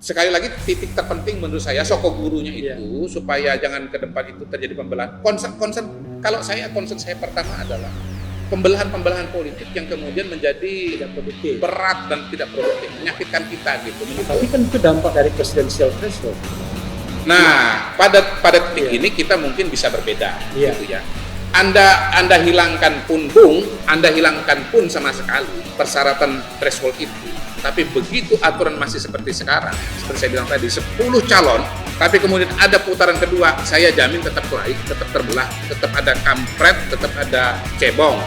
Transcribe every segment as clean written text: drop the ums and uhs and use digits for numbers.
sekali lagi titik terpenting menurut saya Sokogurunya itu supaya jangan ke depan itu terjadi pembelahan. Concern kalau saya concern saya pertama adalah pembelahan politik yang kemudian menjadi tidak produktif, berat dan tidak produktif, menyakitkan kita gitu. Tapi kan itu dampak dari presidensial threshold. Nah, pada titik ini kita mungkin bisa berbeda, gitu ya. Anda hilangkan pun Anda hilangkan pun sama sekali persyaratan threshold itu. Tapi begitu aturan masih seperti sekarang, seperti saya bilang tadi, 10 calon, tapi kemudian ada putaran kedua, saya jamin tetap baik, tetap terbelah, tetap ada kampret, tetap ada cebong.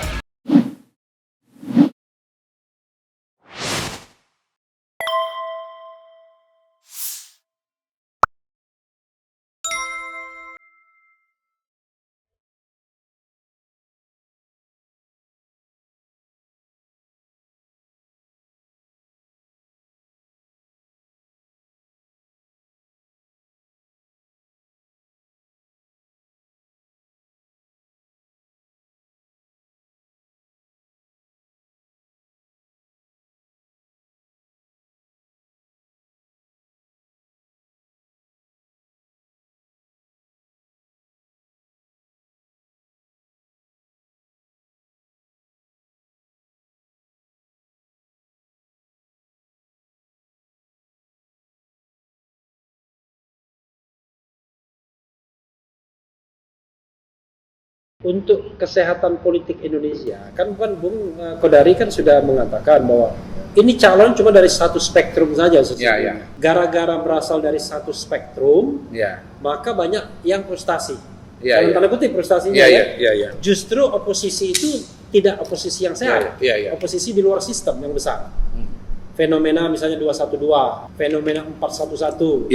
Untuk kesehatan politik Indonesia, kan Bung Kodari kan sudah mengatakan bahwa ini calon cuma dari satu spektrum saja sesungguhnya. Gara-gara berasal dari satu spektrum, maka banyak yang frustasi. Dalam tanda kutip frustasinya Justru oposisi itu tidak oposisi yang sehat, oposisi di luar sistem yang besar. Fenomena misalnya 212, fenomena 411.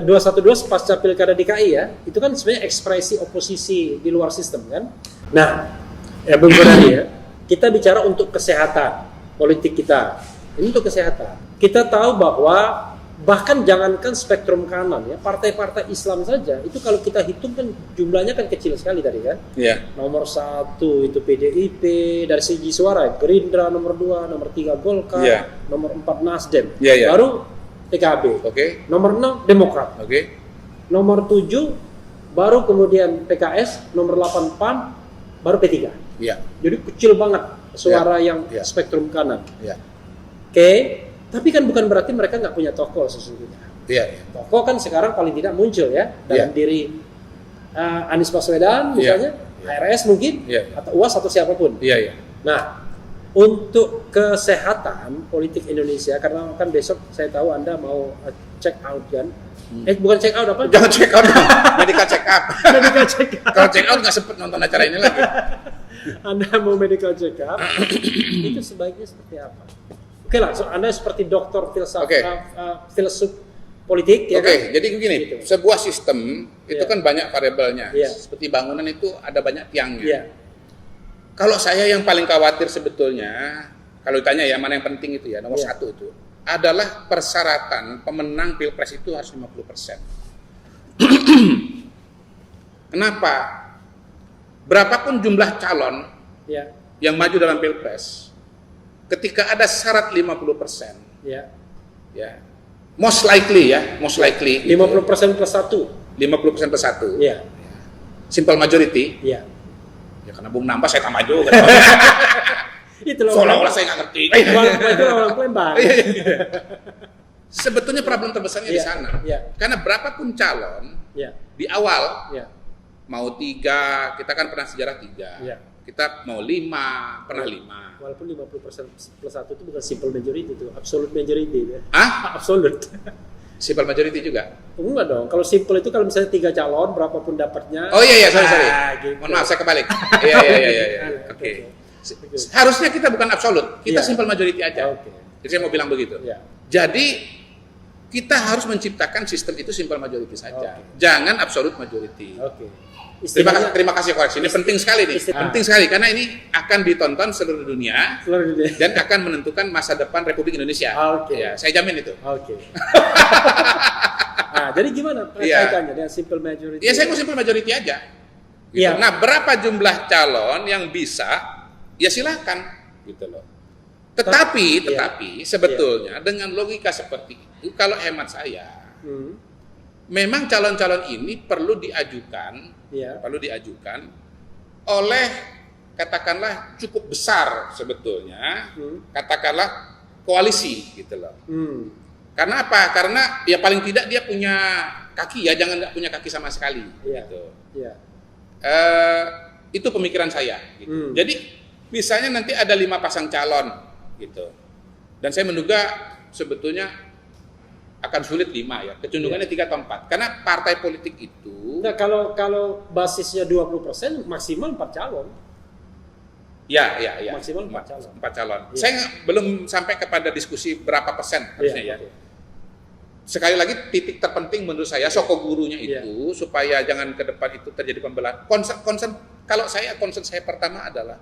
212 pasca pilkada DKI ya, itu kan sebenarnya ekspresi oposisi di luar sistem kan. Nah, Bung Kodari ya, kita bicara untuk kesehatan politik kita. Ini untuk kesehatan. Kita tahu bahwa bahkan jangankan spektrum kanan ya, partai-partai Islam saja itu kalau kita hitung kan jumlahnya kan kecil sekali tadi kan. Nomor 1 itu PDIP dari segi suara, Gerindra nomor 2, nomor 3 Golkar, nomor 4 Nasdem, baru PKB, nomor 6 Demokrat, nomor 7 baru kemudian PKS, nomor 8 PAN, baru P3. Jadi kecil banget suara yang spektrum kanan. Tapi kan bukan berarti mereka nggak punya tokoh sesungguhnya. Tokoh kan sekarang paling tidak muncul ya dalam diri Anies Baswedan misalnya, HRS mungkin, atau UAS atau siapapun. Nah, untuk kesehatan politik Indonesia, karena kan besok saya tahu Anda mau check out kan? Bukan check out apa? Jangan check out, medical check up. Medical check up. Kalau check out nggak sempet nonton acara ini lagi. Anda mau medical check up, itu sebaiknya seperti apa? Oke lah, Anda seperti dokter filsuf politik ya kan? Jadi begini, sebuah sistem itu kan banyak variabelnya. Seperti bangunan itu ada banyak tiangnya. Kalau saya yang paling khawatir sebetulnya, kalau ditanya ya mana yang penting itu ya, nomor 1 itu adalah persyaratan pemenang Pilpres itu harus 50%. Kenapa? Berapapun jumlah calon yang maju dalam Pilpres, ketika ada syarat 50%, most likely 50% plus 1. 50% plus 1. Simple majority. Ya karena Bung nambah saya tambah juga. Seolah-olah saya nggak ngerti. Itu orang Palembang. Sebetulnya problem terbesarnya di sana. Karena berapapun calon di awal mau 3, kita kan pernah sejarah 3. Kita mau 5, pernah 5. Walaupun 50% plus 1 itu bukan simple majority itu, absolute majority. Absolute. Simple majority juga? Enggak dong. Kalau simple itu kalau misalnya 3 calon, berapapun dapatnya. Sorry. Gitu. Mohon maaf, saya kebalik. Oke. Harusnya kita bukan absolute, kita simple majority aja. Jadi saya mau bilang begitu. Jadi kita harus menciptakan sistem itu simple majority saja. Jangan absolute majority. Terima kasih koreksi. Ini penting sekali nih. Penting sekali karena ini akan ditonton seluruh dunia dan akan menentukan masa depan Republik Indonesia. Saya jamin itu. Nah, jadi gimana kaitannya dengan simple majority? Saya mau simple majority aja. Gitu. Nah, berapa jumlah calon yang bisa? Ya silakan, gitu loh. Tetapi Iya. sebetulnya dengan logika seperti itu, kalau hemat saya, memang calon-calon ini perlu diajukan oleh katakanlah cukup besar sebetulnya, katakanlah koalisi gitu loh. Karena apa? Karena ya paling tidak dia punya kaki ya, jangan nggak punya kaki sama sekali. Gitu. Itu pemikiran saya. Gitu. Jadi misalnya nanti ada 5 pasang calon, gitu. Dan saya menduga sebetulnya akan sulit 5 ya, kecenderungannya 3 atau 4. Karena partai politik itu. Nah kalau basisnya 20% maksimal 4 calon. Ya. Maksimal 4 calon. 4 calon. Ya. Saya belum sampai kepada diskusi berapa persen harusnya ya. Okay. Sekali lagi titik terpenting menurut saya sokogurunya itu supaya jangan ke depan itu terjadi pembelahan. Concern kalau saya pertama adalah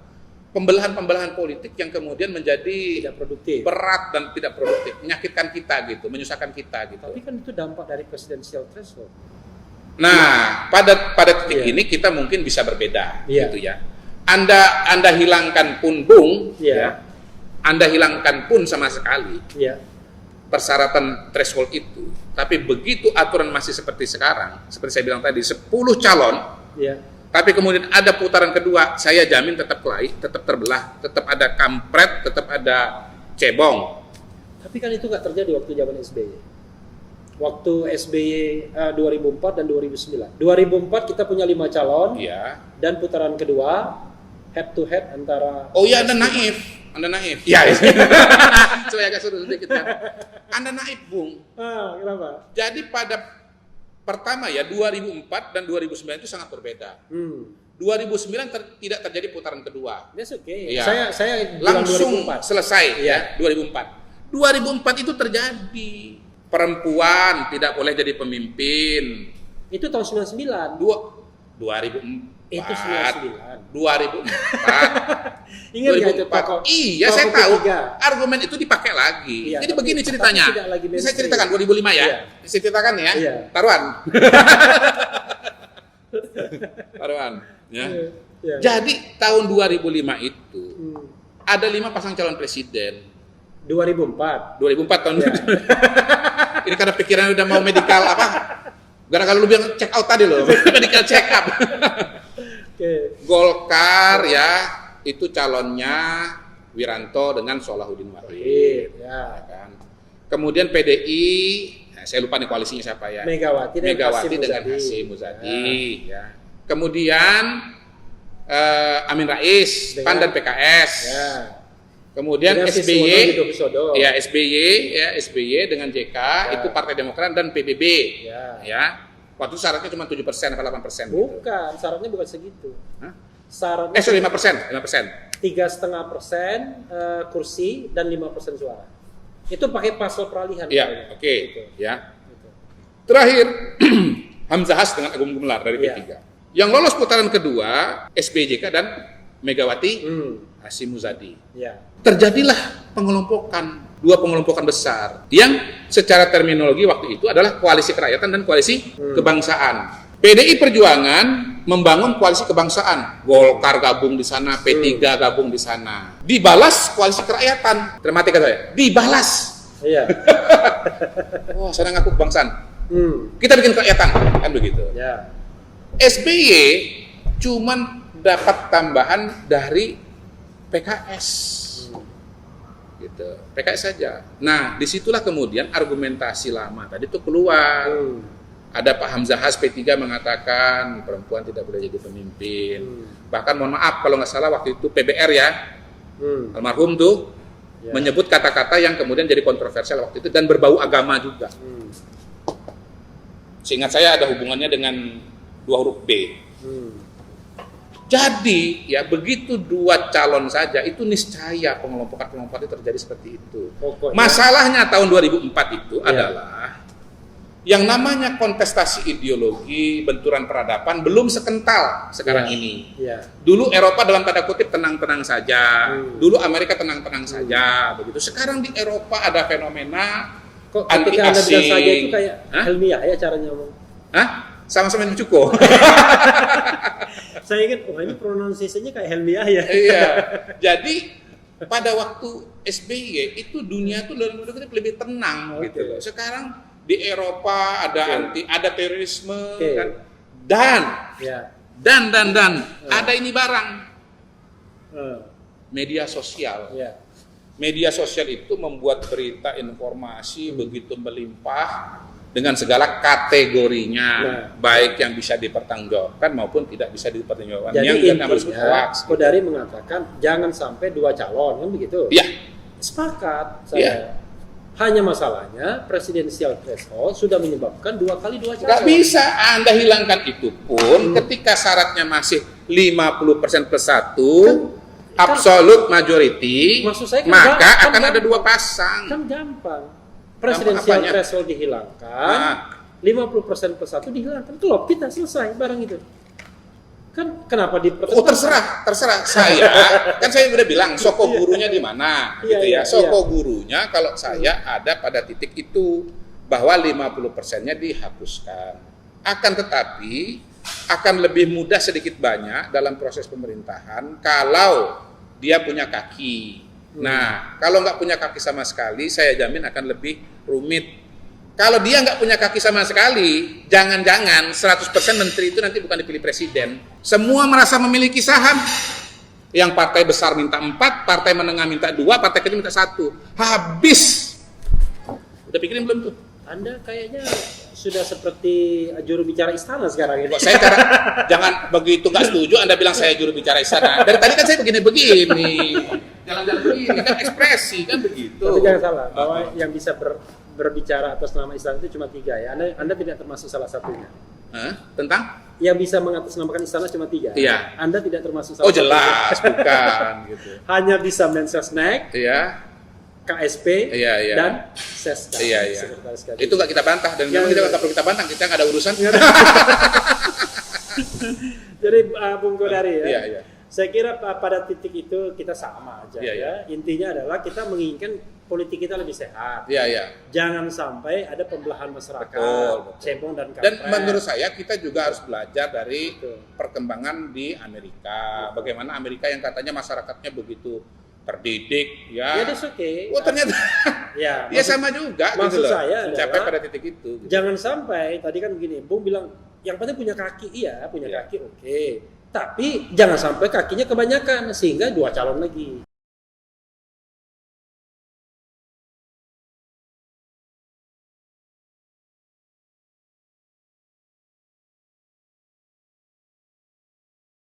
pembelahan politik yang kemudian menjadi tidak produktif, berat dan tidak produktif, menyakitkan kita gitu, menyusahkan kita gitu. Tapi kan itu dampak dari presidensial threshold. Nah, pada titik ini kita mungkin bisa berbeda gitu ya. Anda hilangkan pun ya. Anda hilangkan pun sama sekali persyaratan threshold itu. Tapi begitu aturan masih seperti sekarang, seperti saya bilang tadi, 10 calon, tapi kemudian ada putaran kedua, saya jamin tetap kelahi, tetap terbelah, tetap ada kampret, tetap ada cebong. Tapi kan itu nggak terjadi waktu zaman SBY. Waktu SBY 2004 dan 2009. 2004 kita punya 5 calon, dan putaran kedua head to head antara. Oh iya, Anda naif. Ya. Saya agak suruh sedikit ya. Anda naif, Bung. Kenapa? Jadi pada pertama ya 2004 dan 2009 itu sangat berbeda. 2009 tidak terjadi putaran kedua. That's okay. Ya. Saya langsung 2004. selesai ya 2004. 2004 itu terjadi. Perempuan tidak boleh jadi pemimpin. Itu tahun 99. 2004. Itu 99. 2004. Ingat nggak itu tokoh? Iya, saya tahu. Argumen itu dipakai lagi. Jadi begini ceritanya. Saya ceritakan 2005 ya. Saya ceritakan ya. Taruhan. Taruhan. Ya. Jadi tahun 2005 itu ada 5 pasang calon presiden. 2004 tahun. Ini karena pikiran udah mau medikal apa? Gara-gara lu bilang check out tadi loh. Medical check up. Golkar ya, itu calonnya Wiranto dengan Solahuddin Wahid, kan. Kemudian PDI, saya lupa nih koalisinya siapa ya. Megawati dengan Hasyim Muzadi, ya. Kemudian Amin Rais, PAN dan PKS. Kemudian SBY dengan JK, itu Partai Demokrat dan PBB, ya. Waktu syaratnya cuma 7% atau 8%. Bukan, syaratnya bukan segitu. Syaratnya 5%. 3,5% kursi dan 5% suara. Itu pakai pasal peralihan. Iya, oke. Ya. Terakhir, Hamzah Has dengan Agung Gumelar dari P3. Yang lolos putaran kedua, SBJK dan Megawati Hasyim Muzadi. Terjadilah dua pengelompokan besar yang secara terminologi waktu itu adalah koalisi kerakyatan dan koalisi kebangsaan. PDI Perjuangan membangun koalisi kebangsaan, Golkar gabung di sana, P3 gabung di sana. Dibalas koalisi kerakyatan. Termati kata saya, dibalas. Iya. Wah, saya ngaku kebangsaan. Kita bikin kerakyatan, kan begitu. SBY cuman dapat tambahan dari PKS. Gitu. PKS saja. Nah, disitulah kemudian argumentasi lama tadi itu keluar. Ada Pak Hamzah Has P3 mengatakan perempuan tidak boleh jadi pemimpin. Bahkan mohon maaf kalau nggak salah waktu itu PBR ya, almarhum tuh menyebut kata-kata yang kemudian jadi kontroversial waktu itu dan berbau agama juga. Seingat saya ada hubungannya dengan 2 huruf B. Jadi ya begitu 2 calon saja itu niscaya pengelompokan itu terjadi seperti itu. Masalahnya tahun 2004 itu adalah yang namanya kontestasi ideologi, benturan peradaban belum sekental sekarang ini. Dulu Eropa dalam tanda kutip tenang-tenang saja. Dulu Amerika tenang-tenang saja begitu. Sekarang di Eropa ada fenomena ketika Anda bilang saja itu kayak ilmiah ya caranya ngomong. Sama-sama yang cukup. Saya ingat, ini pronunciation-nya kayak Helmiah ya. Iya. Jadi pada waktu SBY itu dunia tuh dalam tanda kutip lebih tenang gitu loh. Sekarang di Eropa ada terorisme kan. Dan ada ini barang media sosial. Media sosial itu membuat berita informasi begitu melimpah dengan segala kategorinya, baik yang bisa dipertanggungjawabkan maupun tidak bisa dipertanggungjawabkan. Jadi intinya, Kodari mengatakan jangan sampai 2 calon, kan begitu? Iya. Sepakat saya. Iya. Hanya masalahnya presidensial threshold sudah menyebabkan 2 kali 2 calon. Nggak bisa Anda hilangkan itu pun ketika syaratnya masih 50% plus 1, absolute majority, maka akan ada 2 pasang. Kan gampang. Presidensial threshold dihilangkan, 50% plus 1 dihilangkan, klop kita selesai barang itu. Kan kenapa terserah saya. Kan saya udah bilang soko gurunya di mana gitu ya. Soko gurunya kalau saya ada pada titik itu bahwa 50%-nya dihapuskan. Akan tetapi akan lebih mudah sedikit banyak dalam proses pemerintahan kalau dia punya kaki. Nah, kalau nggak punya kaki sama sekali, saya jamin akan lebih rumit. Kalau dia nggak punya kaki sama sekali, jangan-jangan 100% menteri itu nanti bukan dipilih presiden. Semua merasa memiliki saham. Yang partai besar minta 4, partai menengah minta 2, partai kecil minta 1. Habis. Udah pikirin belum tuh? Anda kayaknya sudah seperti juru bicara istana sekarang ini. Saya jangan begitu nggak setuju Anda bilang saya juru bicara istana. Dari tadi kan saya begini-begini. Jalan-jalan begini kan ekspresi kan begitu. Tapi jangan salah bahwa yang bisa berbicara atas nama istana itu cuma 3 ya. Anda tidak termasuk salah satunya. Tentang? Yang bisa mengatasnamakan istana cuma 3. Iya. Anda tidak termasuk salah satunya. Jelas bukan gitu. Hanya bisa Mensesnek. Iya. KSP dan Seska. Itu nggak kita bantah dan memang kita nggak perlu kita bantah, kita nggak ada urusan. Jadi Bung Kodari ya. Saya kira pada titik itu kita sama aja ya. Intinya adalah kita menginginkan politik kita lebih sehat. Jangan sampai ada pembelahan masyarakat, cebong dan kampret. Dan menurut saya kita juga harus belajar dari perkembangan di Amerika. Bagaimana Amerika yang katanya masyarakatnya begitu terdidik ya. That's okay. Ternyata ya sama juga maksud gitu saya mencapai pada titik itu. Gitu. Jangan sampai tadi kan begini, Bung bilang yang penting punya kaki, punya kaki oke. Tapi jangan sampai kakinya kebanyakan sehingga 2 calon lagi.